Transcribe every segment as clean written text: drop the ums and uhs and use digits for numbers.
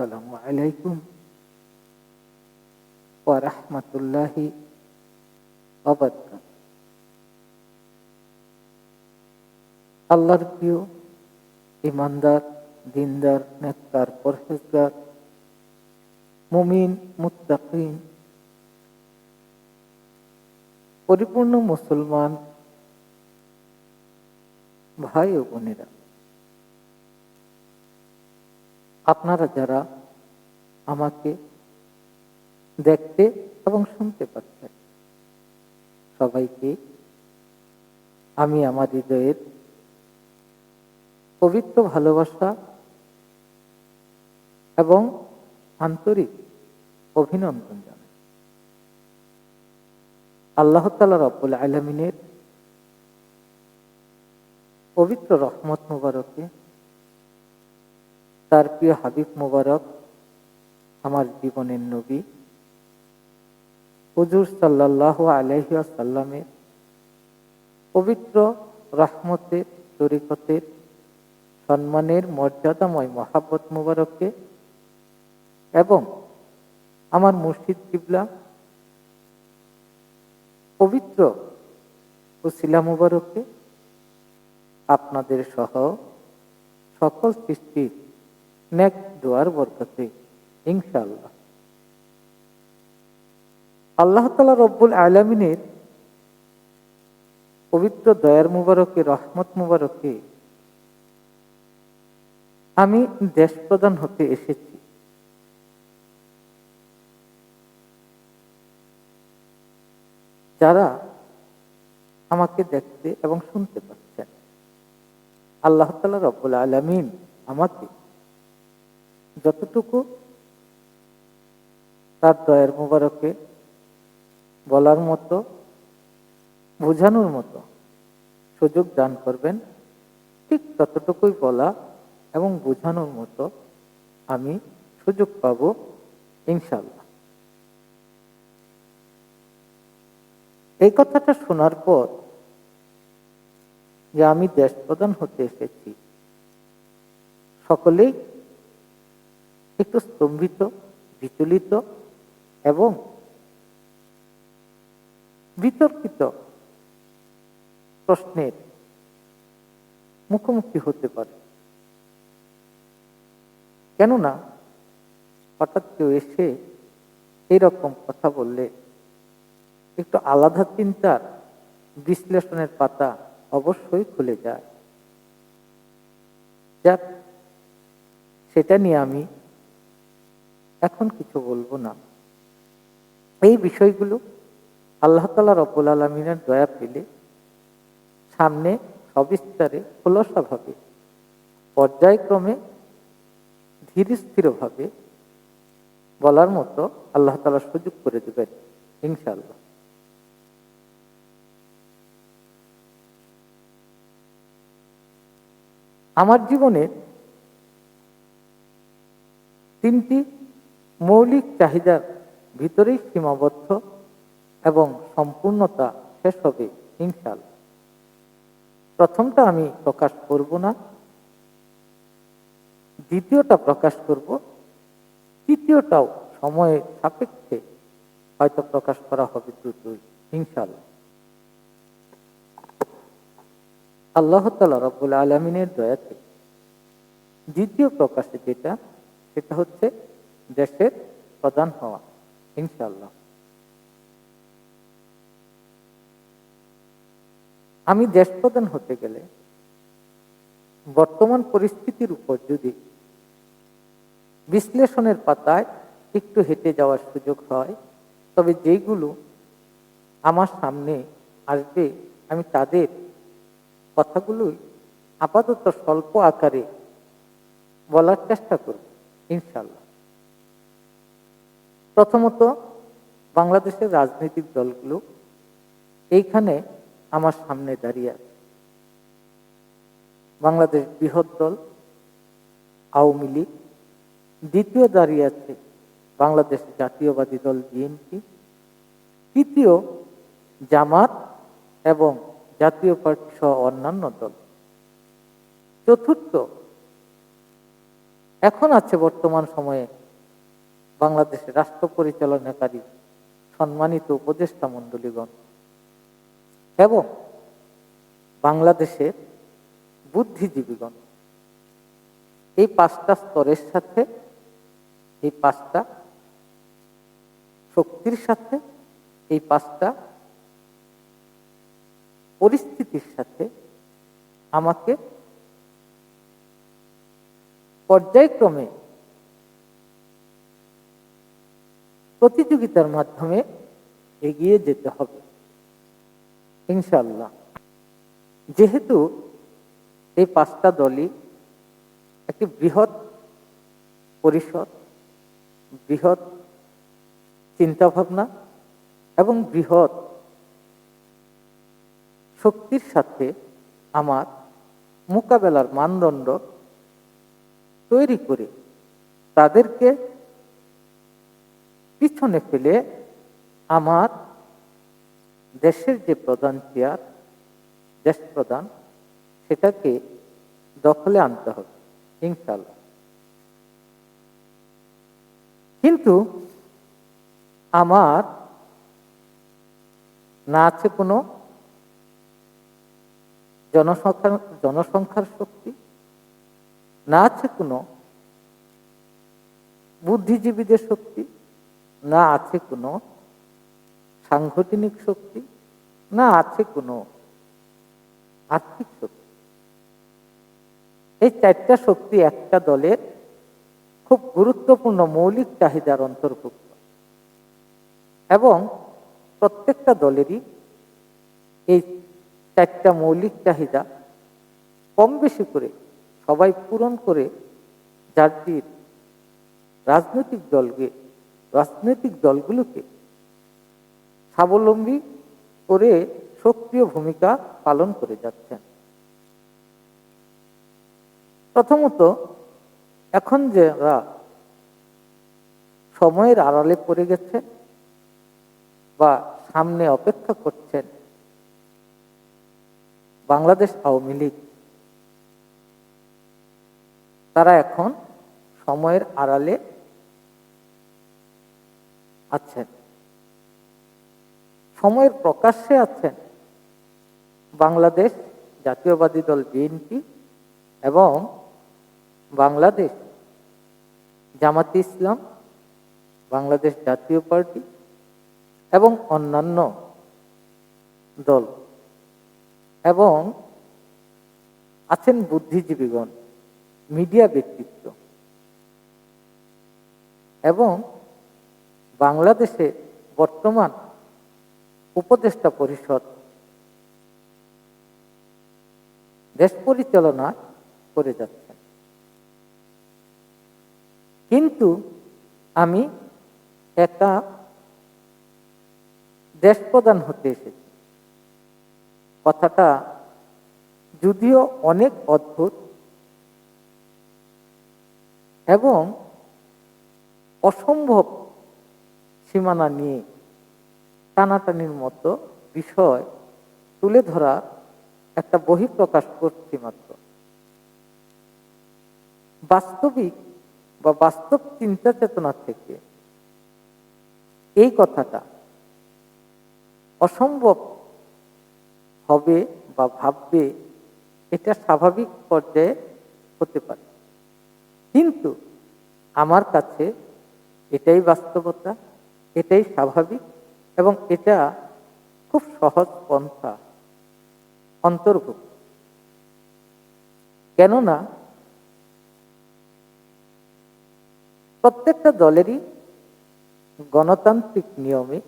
আসসালামু আলাইকুম ওয়া রাহমাতুল্লাহি ওয়া বারাকাতুহু। আল্লাহর প্রিয় ইমানদার, দিনদার, নেককার, পরহেজগার, মুমিন, মুত্তাকিন, পরিপূর্ণ মুসলমান ভাই ও বোনেরা, আপনারা যারা আমাকে দেখতে এবং শুনতে পাচ্ছেন, সবাইকে আমি আমার হৃদয়ের পবিত্র ভালোবাসা এবং আন্তরিক অভিনন্দন জানাই। আল্লাহ তাআলা রব্বুল আলামিনের পবিত্র রহমত মুবারকে, তার প্রিয় হাবিব মুবারক, আমার জীবনের নবী হুজুর সাল্লাল্লাহু আলাইহি ওয়াসাল্লামের পবিত্র রহমতের, তরিকতের, সম্মানের, মর্যাদাময় মহাব্বত মুবারকে এবং আমার মুর্শিদ কিবলা পবিত্র উসিলা মুবারকে আপনাদের সহ সকল সৃষ্টির নেক দোয়ার বরকতে ইনশাআল্লাহ আল্লাহ তাআলা রব্বুল আলামিনের পবিত্র দয়ার মুবারকে, রহমত মুবারকে আমি দেশ প্রধান হতে এসেছি। যারা আমাকে দেখতে এবং শুনতে পাচ্ছেন, আল্লাহ তাআলা রব্বুল আলামিন আমাকে যতটুকু তার দয়ার মুবারকে বলার মতো, বোঝানোর মতো সুযোগ দান করবেন, ঠিক ততটুকুই বলা এবং বোঝানোর মতো আমি সুযোগ পাব ইনশাআল্লাহ। এই কথাটা শোনার পর যে আমি দেশ প্রধান হতে এসেছি, সকলেই একটু স্তম্ভিত, বিচলিত এবং বিতর্কিত প্রশ্নের মুখোমুখি হতে পারে। কেননা হঠাৎ কেউ এসে এরকম কথা বললে একটু আলাদা চিন্তার, বিশ্লেষণের পাতা অবশ্যই খুলে যায়। যাক, সেটা নিয়ে আমি এখন কিছু বলবো না। এই বিষয়গুলো আল্লাহ তাআলা রব্বুল আলামিনের দয়া পেলে সামনে সবিস্তারে, খোলসাভাবে, পর্যায়ক্রমে, ধীর স্থিরভাবে বলার মতো আল্লাহ তাআলা সুযোগ করে দেবেন ইনশাআল্লাহ। আমার জীবনে তিনটি মৌলিক চাহিদার ভিতরেই সীমাবদ্ধ এবং সম্পূর্ণতা শেষ হবে ইনশাআল্লাহ। প্রথমটা আমি প্রকাশ করব না, দ্বিতীয়টা প্রকাশ করব, তৃতীয়টাও সময়ের সাপেক্ষে হয়তো প্রকাশ করা হবে দ্রুতই ইনশাআল্লাহ। আল্লাহ তাআলা রব্বুল আলামিনের দয়াতে দ্বিতীয় প্রকাশে সেটা হচ্ছে দেশের প্রধান হওয়া ইনশাআল্লাহ। আমি দেশ প্রধান হতে গেলে বর্তমান পরিস্থিতির উপর যদি বিশ্লেষণের পাতায় একটু হেঁটে যাওয়ার সুযোগ হয়, তবে যেইগুলো আমার সামনে আসবে আমি তাদের কথাগুলোই আপাতত স্বল্প আকারে বলার চেষ্টা করব ইনশাআল্লাহ। প্রথমত, বাংলাদেশের রাজনৈতিক দলগুলো এইখানে আমার সামনে দাঁড়িয়ে আছে। বাংলাদেশ বৃহৎ দল আওয়ামী লীগ, দ্বিতীয় দাঁড়িয়ে আছে বাংলাদেশ জাতীয়বাদী দল বিএনপি, তৃতীয় জামাত এবং জাতীয় পার্টি সহ অন্যান্য দল, চতুর্থ এখন আছে বর্তমান সময়ে বাংলাদেশের রাষ্ট্র পরিচালনাকারী সম্মানিত উপদেষ্টা মণ্ডলীগণ এবং বাংলাদেশের বুদ্ধিজীবীগণ, এই 5টা স্তরের সাথে, এই 5টা শক্তির সাথে, এই 5টা পরিস্থিতির সাথে আমাকে পর্যায়ক্রমে প্রতিযোগিতার মাধ্যমে এগিয়ে যেতে হবে ইনশাআল্লাহ। যেহেতু এই 5টা দলই একটি বৃহৎ পরিষদ, বৃহৎ চিন্তাভাবনা এবং বৃহৎ শক্তির সাথে আমার মোকাবেলার মানদণ্ড তৈরি করে তাদেরকে পিছনে ফেলে আমার দেশের যে প্রধান চেয়ার, দেশ প্রধান, সেটাকে দখলে আনতে হবে ইনশাআল্লাহ। কিন্তু আমার না আছে কোনো জনসংখ্যার শক্তি, না আছে কোনো বুদ্ধিজীবীদের শক্তি, না আছে কোনো সাংগঠনিক শক্তি, না আছে কোনো আর্থিক শক্তি। এই 4টা শক্তি একটা দলের খুব গুরুত্বপূর্ণ মৌলিক চাহিদার অন্তর্ভুক্ত এবং প্রত্যেকটা দলেরই এই 4টা মৌলিক চাহিদা কম বেশি করে সবাই পূরণ করে জাতির রাজনৈতিক দলগুলোকে স্বাবলম্বী করে সক্রিয় ভূমিকা পালন করে যাচ্ছেন। প্রথমত, এখন যারা সময়ের আড়ালে পড়ে গেছে বা সামনে অপেক্ষা করছেন, বাংলাদেশ আওয়ামী লীগ, তারা এখন সময়ের আড়ালে আছেন। সময়ের প্রকাশ্যে আছেন বাংলাদেশ জাতীয়বাদী দল বিএনপি এবং বাংলাদেশ জামাতে ইসলাম, বাংলাদেশ জাতীয় পার্টি এবং অন্যান্য দল, এবং আছেন বুদ্ধিজীবীগণ, মিডিয়া ব্যক্তিত্ব এবং বাংলাদেশে বর্তমান উপদেষ্টা পরিষদ দেশ পরিচালনা করে যাচ্ছেন। কিন্তু আমি একা দেশ প্রধান হতে এসেছি, কথাটা যদিও অনেক অদ্ভুত এবং অসম্ভব সীমানা নিয়ে টানাটানির মতো বিষয় তুলে ধরা একটা বহিঃপ্রকাশ করছি মাত্র। বাস্তবিক বা বাস্তব চিন্তা চেতনা থেকে এই কথাটা অসম্ভব হবে বা ভাববে, এটা স্বাভাবিক পর্যায়ে হতে পারে, কিন্তু আমার কাছে এটাই বাস্তবতা, এটাই স্বাভাবিক এবং এটা খুব সহজ পন্থা অন্তর্ভুক্ত। কেননা প্রত্যেকটা দলেরই গণতান্ত্রিক নিয়মে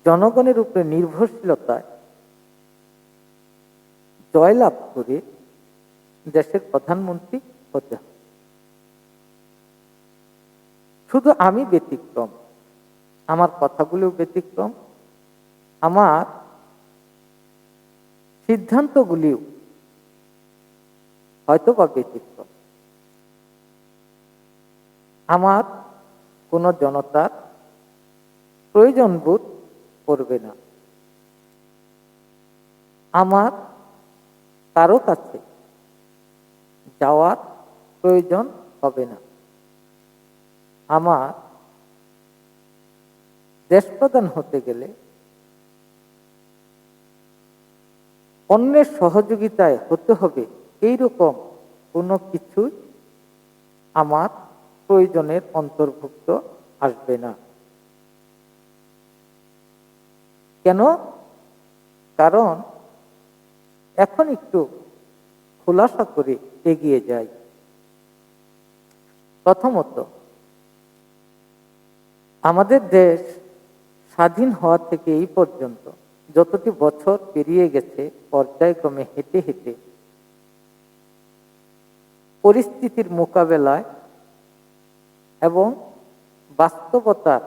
জনগণের উপরে নির্ভরশীলতায় জয়লাভ করে দেশের প্রধানমন্ত্রী হতে হবে। শুধু আমি ব্যতিক্রম, আমার কথাগুলো ব্যতিক্রম, আমার সিদ্ধান্তগুলিও হয়তো বা ব্যতিক্রম। আমার কোনো জনতার প্রয়োজন বোধ করবে না, আমার কারো কাছে যাওয়ার প্রয়োজন হবে না। আমার দেশপ্রধান হতে গেলে অন্যের সহযোগিতায় হতে হবে, এইরকম কোনো কিছুই আমার প্রয়োজনের অন্তর্ভুক্ত আসবে না। কেন? কারণ এখন একটু খোলাসা করে এগিয়ে যাই। প্রথমত, আমাদের দেশ স্বাধীন হওয়া থেকে এই পর্যন্ত যতটি বছর পেরিয়ে গেছে, পর্যায়ক্রমে হেঁটে হেঁটে পরিস্থিতির মোকাবেলায় এবং বাস্তবতার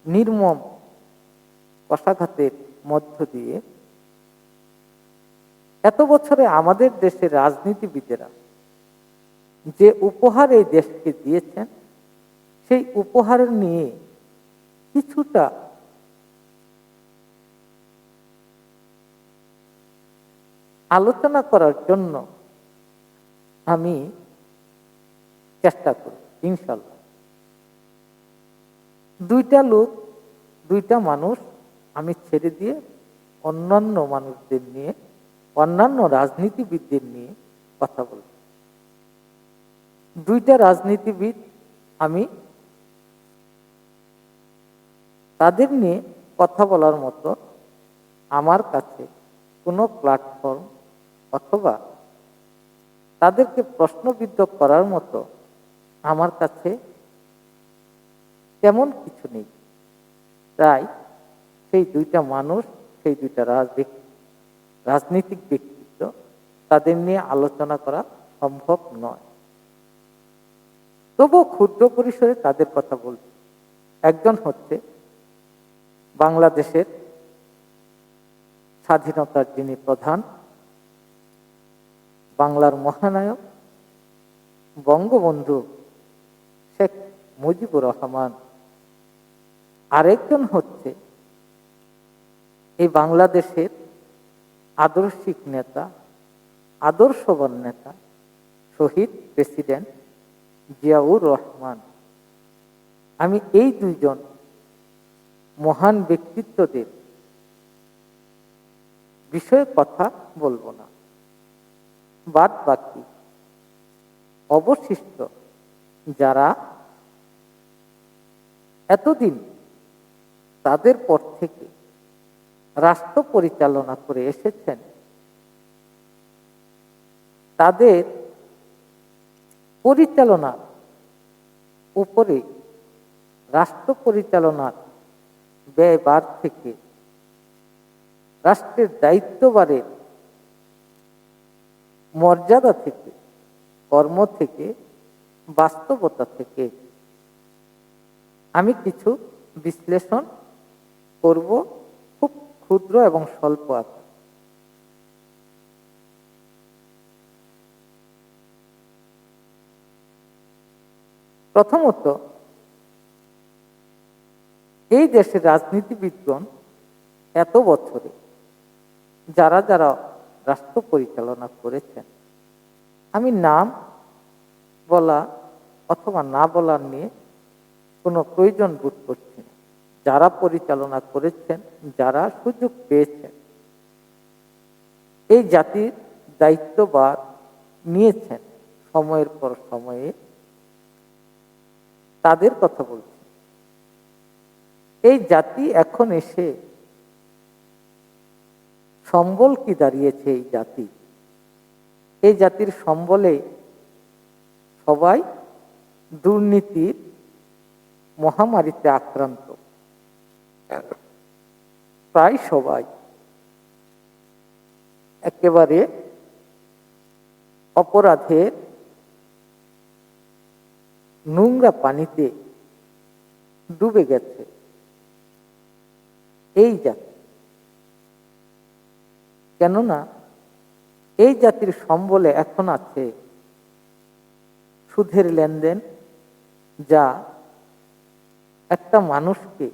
নির্মম কষাঘাতের মধ্য দিয়ে এত বছরে আমাদের দেশের রাজনীতিবিদেরা যে উপহার এই দেশকে দিয়েছেন, সেই উপহার নিয়ে কিছুটা আলোচনা করার জন্য আমি চেষ্টা করি ইনশাল্লাহ। দুইটা মানুষ আমি ছেড়ে দিয়ে অন্যান্য মানুষদের নিয়ে, অন্যান্য রাজনীতিবিদদের নিয়ে কথা বলব। দুইটা রাজনীতিবিদ আমি তাদের নিয়ে কথা বলার মতো আমার কাছে কোনো প্ল্যাটফর্ম অথবা তাদেরকে প্রশ্নবিদ্ধ করার মতো আমার কাছে তেমন কিছু নেই। তাই সেই দুইটা মানুষ, সেই দুইটা রাজনৈতিক ব্যক্তিত্ব, তাদের নিয়ে আলোচনা করা সম্ভব নয়। তবুও ক্ষুদ্র পরিসরে তাদের কথা বলছি। একজন হচ্ছে বাংলাদেশের স্বাধীনতার যিনি প্রধান, বাংলার মহানায়ক বঙ্গবন্ধু শেখ মুজিবুর রহমান। আরেকজন হচ্ছে এই বাংলাদেশের আদর্শিক নেতা, আদর্শবান নেতা, শহীদ প্রেসিডেন্ট জিয়াউর রহমান। আমি এই দুইজন মহান ব্যক্তিত্বদের বিষয়ে কথা বলবো না। বাদ বাকি অবশিষ্ট যারা এতদিন তাদের পর থেকে রাষ্ট্র পরিচালনা করে এসেছেন, তাদের পরিচালনার উপরে রাষ্ট্র পরিচালনার ব্যয়ভার থেকে, রাষ্ট্রের দায়িত্বভারের মর্যাদা থেকে, কর্ম থেকে, বাস্তবতা থেকে আমি কিছু বিশ্লেষণ করব, খুব ক্ষুদ্র এবং স্বল্প আকার। প্রথমত, এই দেশের রাজনীতিবিদগণ এত বছরে যারা যারা রাষ্ট্র পরিচালনা করেছেন, আমি নাম বলা অথবা না বলার নিয়ে কোনো প্রয়োজন বোধ করছি না। যারা পরিচালনা করেছেন, যারা সুযোগ পেয়েছেন, এই জাতির দায়িত্বভার নিয়েছেন সময়ের পর সময়ে, তাদের কথা বলছি। এই জাতি এখন এসে সম্বল কি দাঁড়িয়েছে? এই জাতি, এই জাতির সম্বলে সবাই দুর্নীতির মহামারীতে আক্রান্ত। প্রায় সবাই একেবারে অপরাধের নোংরা পানিতে ডুবে গেছে এই জাতি। কেননা এই জাতির সম্বলে এখন আছে সুদের লেনদেন, যা একটা মানুষকে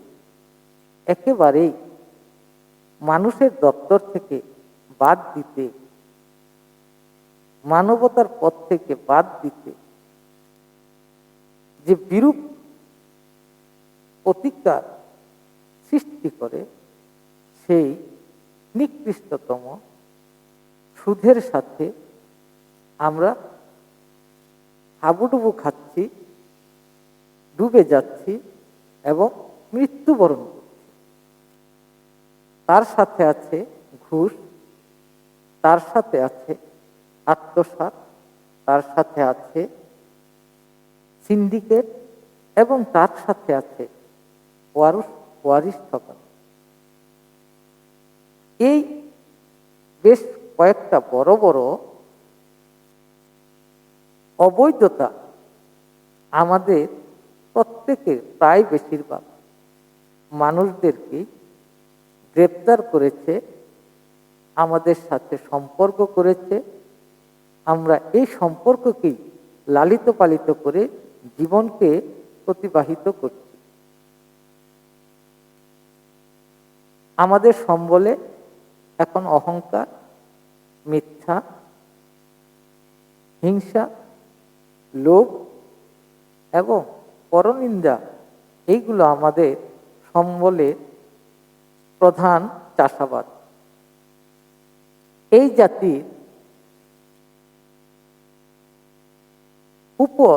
একেবারেই মানুষের দপ্তর থেকে বাদ দিতে মানবতার পথ থেকে বাদ দিতে যে বিরূপ প্রতিকার সৃষ্টি করে, সেই নিকৃষ্টতম সুদের সাথে আমরা হাবুডুবু খাচ্ছি, ডুবে যাচ্ছি এবং মৃত্যুবরণ করছি। তার সাথে আছে ঘুষ, তার সাথে আছে আত্মসাৎ, তার সাথে আছে সিন্ডিকেট এবং তার সাথে আছে ওয়ারিশ ঠকানো। এই বেশ কয়েকটা বড় বড় অবৈধতা আমাদের প্রত্যেকের প্রায় বেশিরভাগ মানুষদেরকে গ্রেপ্তার করেছে, আমাদের সাথে সম্পর্ক করেছে। আমরা এই সম্পর্ককেই লালিত পালিত করে জীবনকে অতিবাহিত করছি। আমাদের সম্বলে এখন অহংকার, মিথ্যা, হিংসা, লোভ এবং পরনিন্দা, এইগুলো আমাদের সম্বলের প্রধান চাষাবাদ। এই জাতির উপর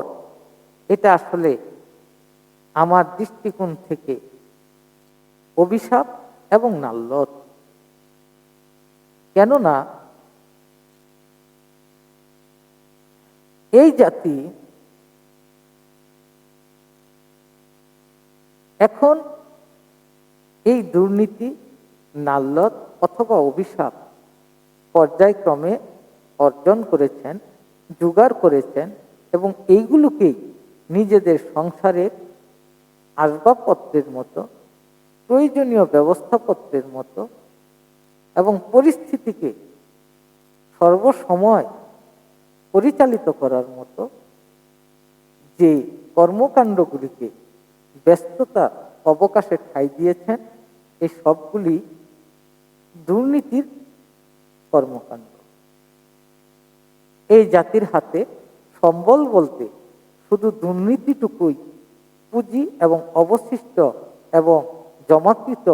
এটা আসলে আমার দৃষ্টিকোণ থেকে অভিশাপ এবং নাল্যত। কেননা এই জাতি এখন এই দুর্নীতি, নাল্যত অথবা অভিশাপ পর্যায়ক্রমে অর্জন করেছেন, জোগাড় করেছেন এবং এইগুলোকেই নিজেদের সংসারের আসবাবপত্রের মতো, প্রয়োজনীয় ব্যবস্থাপত্রের মতো এবং পরিস্থিতিকে সর্বসময় পরিচালিত করার মতো যে কর্মকাণ্ডগুলিকে ব্যস্ততার অবকাশে ঠাঁই দিয়েছেন, এই সবগুলি দুর্নীতির কর্মকাণ্ড। এই জাতির হাতে সম্বল বলতে শুধু দুর্নীতিটুকুই পুঁজি এবং অবশিষ্ট এবং জমাকৃত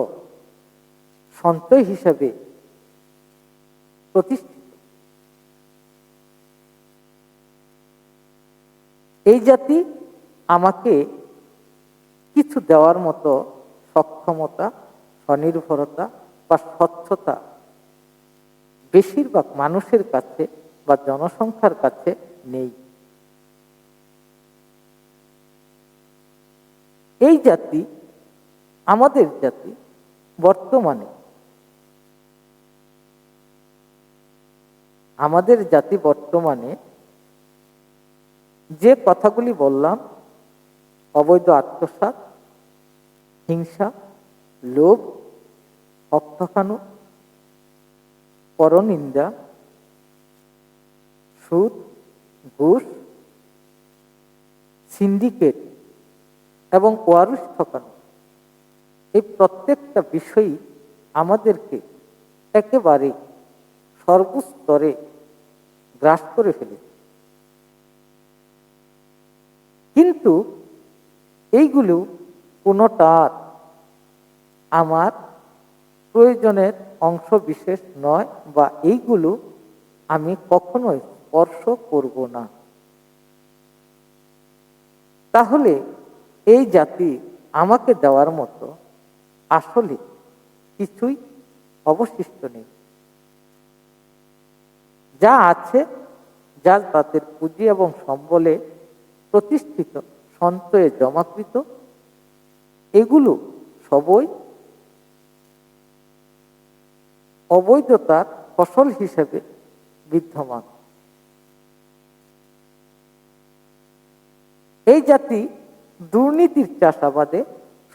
সঞ্চয় হিসেবে প্রতিষ্ঠিত। এই জাতি আমাকে কিছু দেওয়ার মতো সক্ষমতা, স্বনির্ভরতা বা স্বচ্ছতা বেশিরভাগ মানুষের কাছে বা জনসংখ্যার কাছে নেই। এই জাতি, আমাদের জাতি বর্তমানে যে কথাগুলি বললাম, অবৈধ আত্মসাৎ, হিংসা, লোভ, হক ঠকানো, পরনিন্দা, সুদ, ঘুষ, সিন্ডিকেট এবং ওয়ারিশ ঠকানো, এই প্রত্যেকটা বিষয়ই আমাদেরকে একেবারে সর্বস্তরে গ্রাস করে ফেলেছে। কিন্তু এইগুলো কোনোটার আমার প্রয়োজনের অংশ বিশেষ নয়, বা এইগুলো আমি কখনোই স্পর্শ করব না। তাহলে এই জাতি আমাকে দেওয়ার মতো আসলে কিছুই অবশিষ্ট নেই। যা আছে, যা তাদের পুঁজি এবং সম্বলে প্রতিষ্ঠিত, সঞ্চয়ে জমাকৃত, এগুলো সবই অবৈধতার ফসল হিসেবে বিদ্যমান। এই জাতি দুর্নীতির চাষাবাদে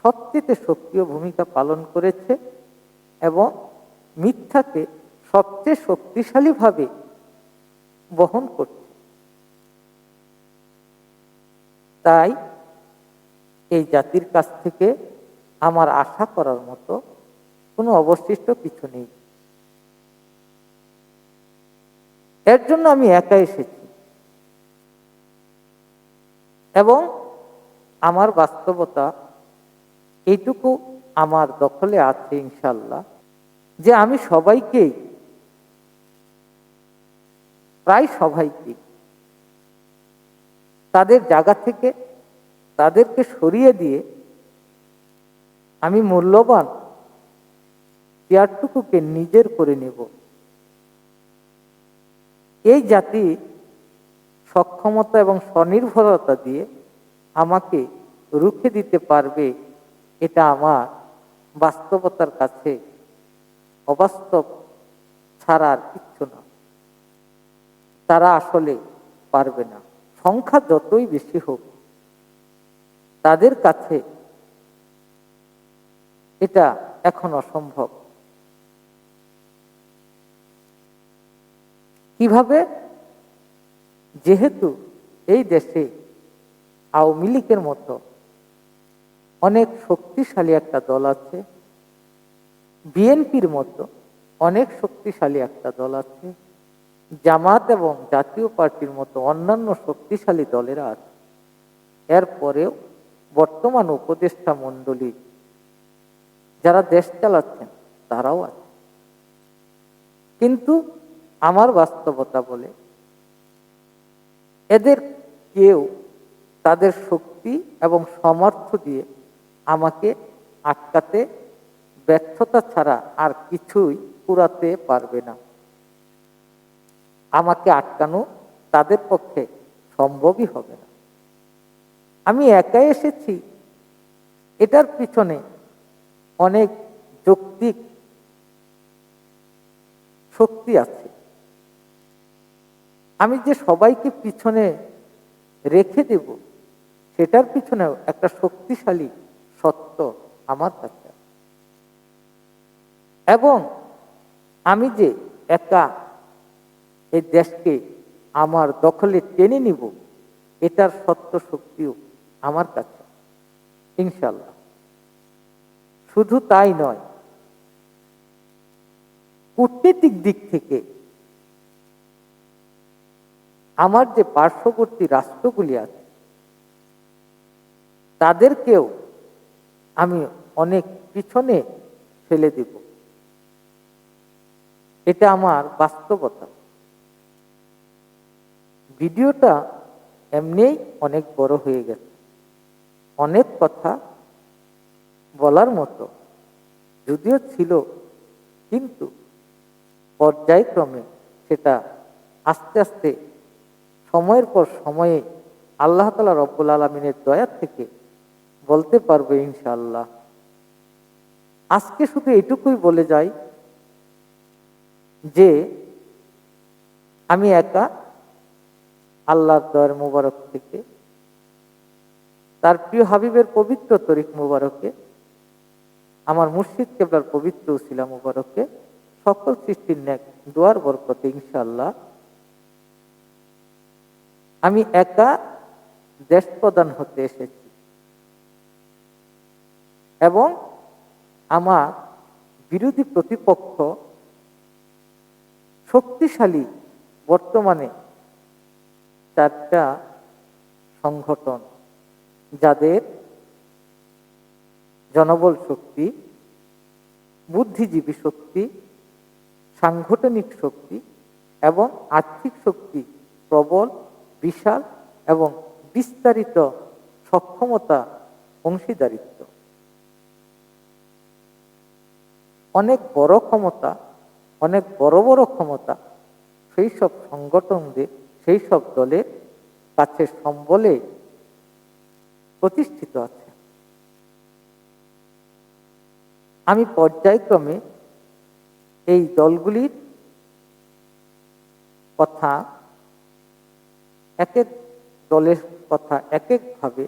সবচেয়ে সক্রিয় ভূমিকা পালন করেছে এবং মিথ্যাকে সবচেয়ে শক্তিশালীভাবে বহন করছে। তাই এই জাতির কাছ থেকে আমার আশা করার মতো কোনো অবশিষ্ট কিছু নেই। এর জন্য আমি একা এসেছি এবং আমার বাস্তবতা এইটুকু আমার দখলে আছে ইনশাল্লাহ, যে আমি সবাইকেই, প্রায় সবাইকে তাদের জায়গা থেকে তাদেরকে সরিয়ে দিয়ে আমি মূল্যবান চেয়ারটুকুকে নিজের করে নেব। এই জাতি সক্ষমতা এবং স্বনির্ভরতা দিয়ে আমাকে রুখে দিতে পারবে, এটা আমার বাস্তবতার কাছে অবাস্তব ছাড়া আর কিচ্ছু না। তারা আসলে পারবে না। সংখ্যা যতই বেশি হোক, তাদের কাছে এটা এখন অসম্ভব। কিভাবে? যেহেতু এই দেশে আওয়ামী লীগের মতো অনেক শক্তিশালী একটা দল আছে, বিএনপির মতো অনেক শক্তিশালী একটা দল আছে, জামাত এবং জাতীয় পার্টির মতো অন্যান্য শক্তিশালী দলেরা আছে। এরপরেও বর্তমান উপদেষ্টা মণ্ডলী যারা দেশ চালাচ্ছেন তারাও আছে। কিন্তু আমার বাস্তবতা বলে এদের কেউ তাদের শক্তি এবং সামর্থ্য দিয়ে আমাকে আটকাতে, ব্যর্থতা ছাড়া আর কিছুই কুড়াতে পারবে না। আমাকে আটকানো তাদের পক্ষে সম্ভবই হবে না। আমি একাই এসেছি, এটার পিছনে অনেক যৌক্তিক শক্তি আছে। আমি যে সবাইকে পিছনে রেখে দেব, সেটার পিছনেও একটা শক্তিশালী সত্য আমার কাছে। এবং আমি যে একা এই দেশকে আমার দখলে টেনে নিব, এটার সত্য শক্তিও আমার কাছে ইনশাল্লাহ। শুধু তাই নয়, কূটনীতিক দিক থেকে আমার যে পার্শ্ববর্তী রাষ্ট্রগুলি আছে তাদেরকেও আমি অনেক পিছনে ফেলে দেব। এটা আমার বাস্তবতা। ভিডিওটা এমনিই অনেক বড় হয়ে গেছে, অনেক কথা বলার মতো যদিও ছিল, কিন্তু পর্যায়ক্রমে সেটা আস্তে আস্তে সময়ের পর সময়ে আল্লাহ তাআলা রব্বুল আলামিনের দয়া থেকে বলতে পারবে ইনশাআল্লাহ। আজকে শুধু এটুকুই বলে যাই যে আমি একা আল্লাহর দয়ার মুবারক থেকে, তার প্রিয় হাবিবের পবিত্র তরিক মুবারকে, আমার মুর্শিদ কেবলার পবিত্র উসিলা মুবারকে, সকল সৃষ্টির নেক দোয়ার বরকতে ইনশাআল্লাহ আমি একা দেশ প্রধান হতে এসেছি। এবং আমার বিরোধী প্রতিপক্ষ শক্তিশালী বর্তমানে 4টা সংগঠন, যাদের জনবল শক্তি, বুদ্ধিজীবী শক্তি, সাংগঠনিক শক্তি এবং আর্থিক শক্তি প্রবল, বিশাল এবং বিস্তারিত সক্ষমতা, অংশীদারিত্ব, অনেক বড় ক্ষমতা, অনেক বড় বড় ক্ষমতা সেই সব সংগঠনদের, সেই সব দলের কাছে সম্বলে প্রতিষ্ঠিত আছে। আমি পর্যায়ক্রমে এই দলগুলির কথা, এক এক দলের কথা এক একভাবে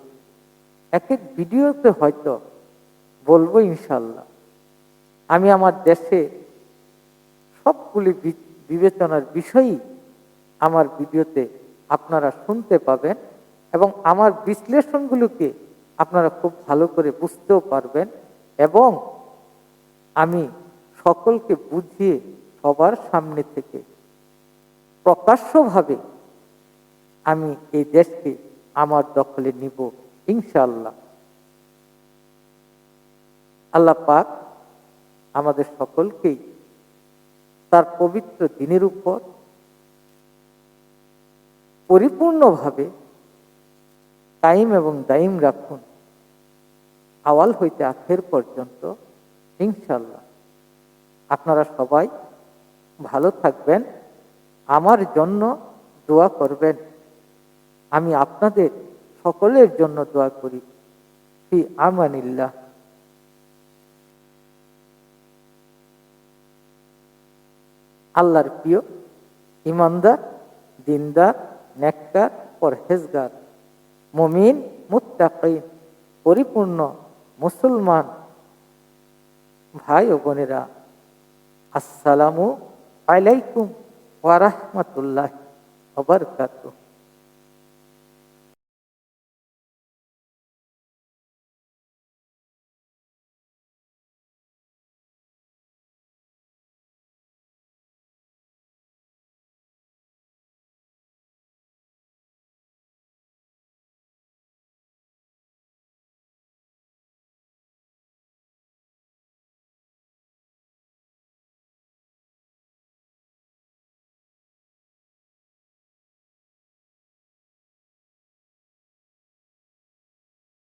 এক এক ভিডিওতে হয়তো বলবো ইনশাল্লাহ। আমি আমার দেশে সবগুলি বিবেচনার বিষয়ই আমার ভিডিওতে আপনারা শুনতে পাবেন এবং আমার বিশ্লেষণগুলোকে আপনারা খুব ভালো করে বুঝতেও পারবেন এবং আমি সকলকে বুঝিয়ে সবার সামনে থেকে প্রকাশ্যভাবে আমি এই দেশকে আমার দখলে নিব ইনশাআল্লাহ। আল্লাহ পাক আমাদের সকলকেই তার পবিত্র দিনের উপর পরিপূর্ণভাবে কায়েম এবং দায়ীম রাখুন, আওয়াল হইতে আখের পর্যন্ত ইনশাআল্লাহ। আপনারা সবাই ভালো থাকবেন, আমার জন্য দোয়া করবেন। আমি আপনাদের সকলের জন্য দোয়া করি। ফি আমানিল্লাহ। আল্লাহর প্রিয় ইমানদার, দিনদার, নেককার, পরহেজগার, মুমিন, মুত্তাকিন, পরিপূর্ণ মুসলমান ভাই ও বোনেরা, আসসালামু আলাইকুম ওয়া রাহমাতুল্লাহি ওয়া বারাকাতুহু।